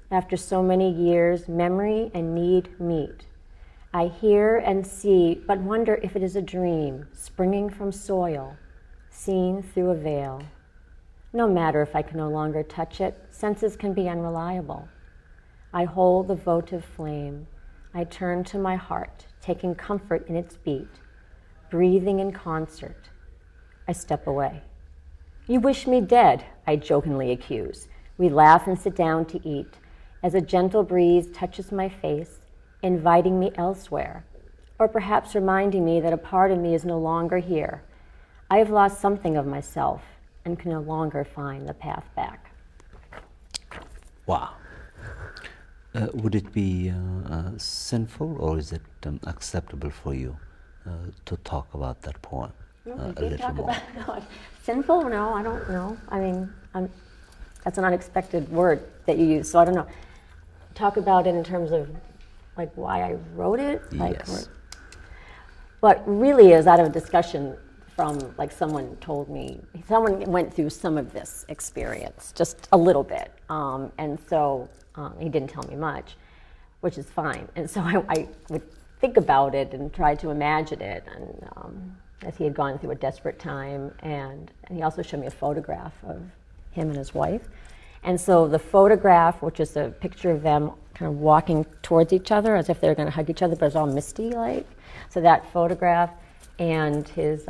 After so many years, memory and need meet. I hear and see, but wonder if it is a dream, springing from soil, seen through a veil. No matter if I can no longer touch it, senses can be unreliable. I hold the votive flame. I turn to my heart, taking comfort in its beat, breathing in concert. I step away. You wish me dead, I jokingly accuse. We laugh and sit down to eat, as a gentle breeze touches my face, inviting me elsewhere, or perhaps reminding me that a part of me is no longer here. I have lost something of myself and can no longer find the path back. Wow. Would it be sinful, or is it acceptable for you to talk about that poem a little more? No, sinful? No, I don't know. I mean, that's an unexpected word that you use, so I don't know. Talk about it in terms of like why I wrote it? Yes. But really is out of a discussion from like someone went through some of this experience, just a little bit. And so he didn't tell me much, which is fine. And so I would think about it and try to imagine it. And as he had gone through a desperate time, and he also showed me a photograph of him and his wife. And so the photograph, which is a picture of them kind of walking towards each other as if they're going to hug each other, but it's all misty-like. So that photograph and his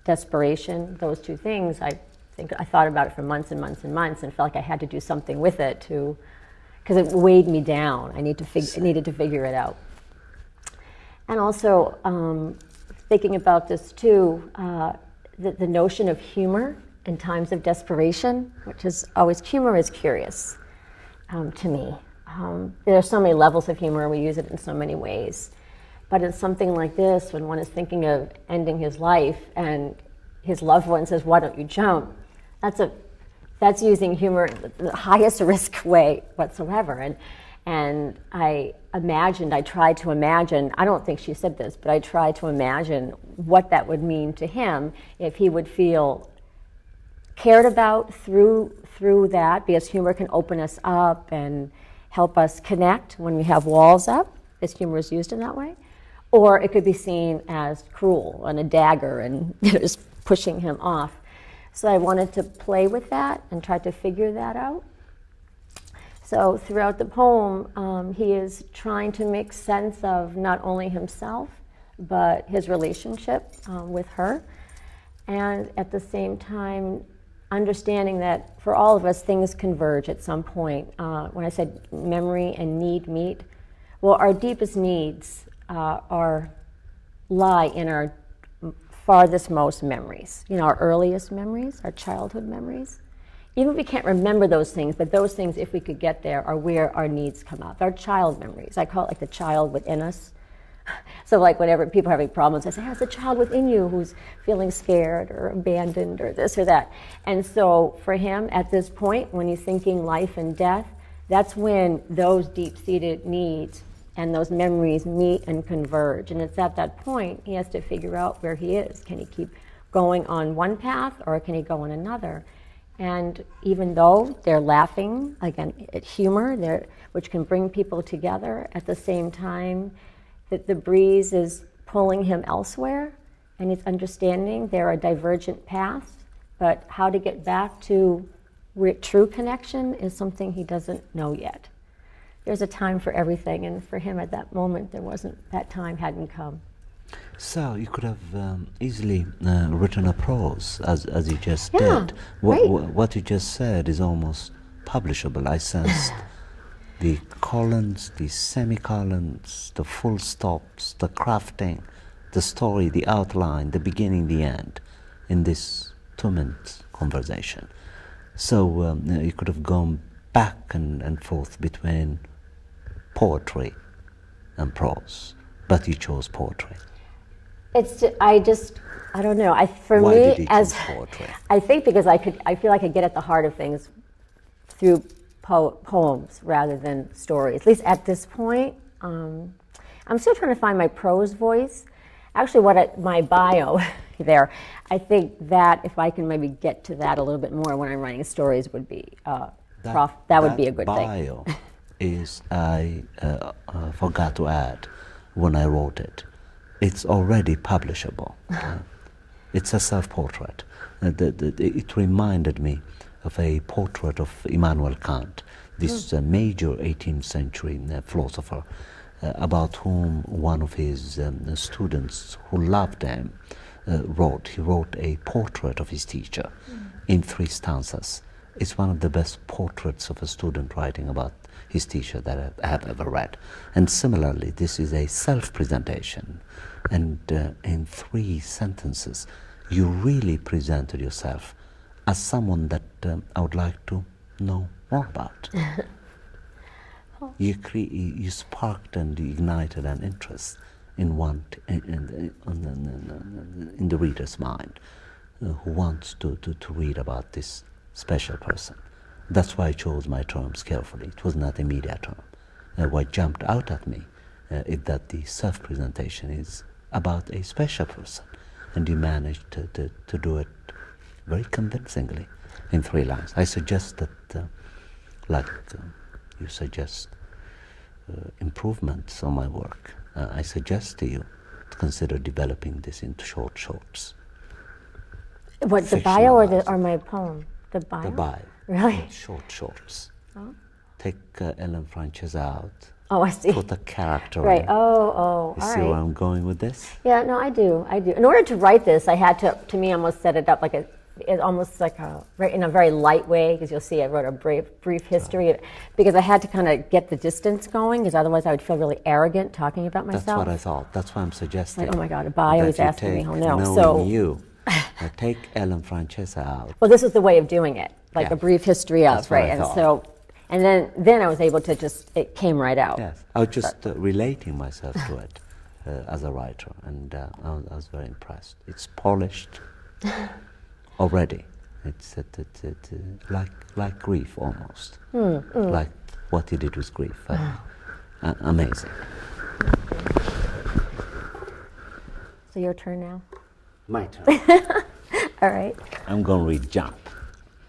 desperation, those two things, I thought about it for months and months and months, and felt like I had to do something with it because it weighed me down. I needed to figure it out. And also thinking about this too, the notion of humor in times of desperation, which is always, humor is curious to me. There are so many levels of humor, we use it in so many ways. But in something like this, when one is thinking of ending his life and his loved one says, "Why don't you jump?" That's using humor in the highest risk way whatsoever. And I tried to imagine, I don't think she said this, but I tried to imagine what that would mean to him if he would feel cared about through that, because humor can open us up and help us connect when we have walls up, as humor is used in that way. Or it could be seen as cruel and a dagger and just pushing him off. So I wanted to play with that and try to figure that out. So throughout the poem, he is trying to make sense of not only himself, but his relationship with her. And at the same time, understanding that for all of us, things converge at some point. When I said memory and need meet, well, our deepest needs lie in our farthest most memories, our earliest memories, our childhood memories. Even if we can't remember those things, but those things, if we could get there, are where our needs come up. Our child memories. I call it like the child within us. So like whenever people are having problems, I say, there's a child within you who's feeling scared or abandoned or this or that. And so for him, at this point, when he's thinking life and death, that's when those deep-seated needs and those memories meet and converge. And it's at that point he has to figure out where he is. Can he keep going on one path, or can he go on another? And even though they're laughing, again, at humor, which can bring people together, at the same time that the breeze is pulling him elsewhere, and he's understanding there are divergent paths, but how to get back to true connection is something he doesn't know yet. There's a time for everything, and for him at that moment, that time hadn't come. So you could have easily written a prose, as you just Yeah, did. right. What you just said is almost publishable. I sensed the colons, the semicolons, the full stops, the crafting, the story, the outline, the beginning, the end, in this 2-minute conversation. So you could have gone back and forth between poetry and prose, but you chose poetry. I don't know. Why did you choose poetry? I think because I feel like I get at the heart of things through poems rather than stories. At least at this point, I'm still trying to find my prose voice. Actually, my bio there, I think that if I can maybe get to that a little bit more when I'm writing stories would be that would be a good thing. bio is, I forgot to add when I wrote it, it's already publishable. It's a self-portrait. It reminded me of a portrait of Immanuel Kant, this major 18th century philosopher, about whom one of his students who loved him wrote. He wrote a portrait of his teacher in 3 stanzas. It's one of the best portraits of a student writing about his teacher that I have ever read. And similarly, this is a self-presentation. And in 3 sentences, you really presented yourself as someone that I would like to know more about. You sparked and ignited an interest in the reader's mind who wants to read about this special person. That's why I chose my terms carefully. It was not a media term. What jumped out at me is that the self-presentation is about a special person, and you managed to do it very convincingly in 3 lines. I suggest that, you suggest improvements on my work, I suggest to you to consider developing this into short shorts. What, the bio or my poem? The bio? The bio. Really? Short shorts. Oh. Take Ellen Francesa out. Oh, I see. Put a character right. in. Oh, You all see right. where I'm going with this? Yeah, no, I do. In order to write this, I had to me, almost set it up like almost like in a very light way, because you'll see I wrote a brief history, because I had to kind of get the distance going, because otherwise I would feel really arrogant talking about myself. That's what I thought. That's why I'm suggesting. Like, oh my God, a bio is asking me. Oh no. Knowing you, take Ellen Francesa out. Well, this was the way of doing it, like Yeah. a brief history of, That's what right? I And thought. so, and then I was able to it came right out. Yes, I was just relating myself to it as a writer, and I was very impressed. It's polished already. It's like grief almost, like what you did with grief. Amazing. So your turn now. My turn. All right. I'm going to read Jump.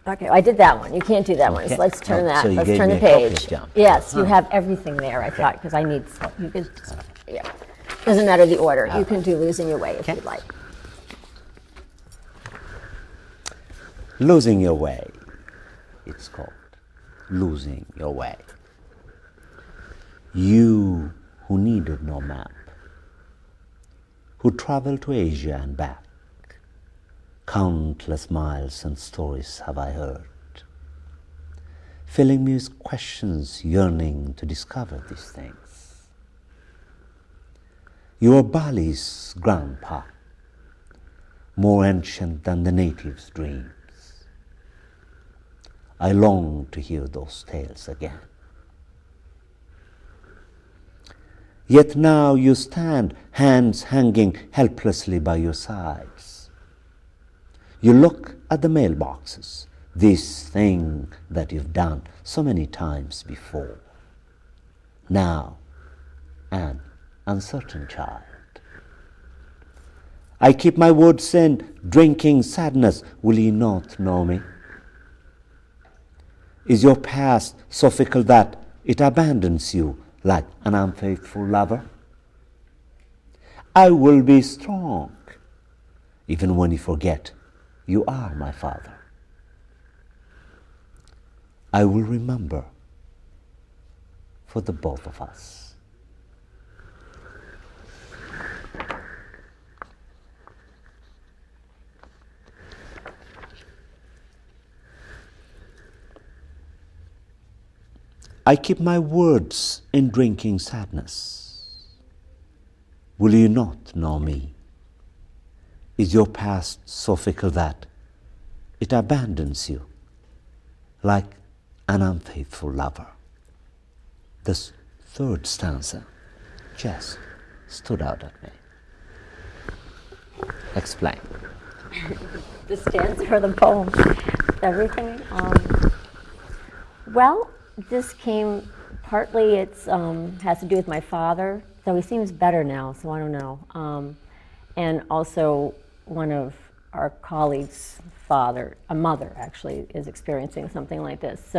Okay, I did that one. You can't do that one. Okay. So let's turn Oh, that. so you Let's gave turn me the a copy of page. Jump. Yes, you have everything there. I thought, because I need. You could. Yeah. Doesn't matter the order. You can do Losing Your Way if you'd like. Losing Your Way. It's called Losing Your Way. You who needed no map, who traveled to Asia and back, countless miles and stories have I heard, filling me with questions, yearning to discover these things. You are Bali's grandpa, more ancient than the natives' dreams. I long to hear those tales again. Yet now you stand, hands hanging helplessly by your sides. You look at the mailboxes, this thing that you've done so many times before. Now, an uncertain child. I keep my words in, drinking sadness. Will ye not know me? Is your past so fickle that it abandons you like an unfaithful lover? I will be strong, even when you forget you are my father. I will remember for the both of us. I keep my words in drinking sadness. Will you not know me? Is your past so fickle that it abandons you like an unfaithful lover? This third stanza just stood out at me. Explain. The stanza or the poem? Everything? Well, this came partly, has to do with my father, though he seems better now, so I don't know. And also one of our colleagues' father, a mother actually, is experiencing something like this. So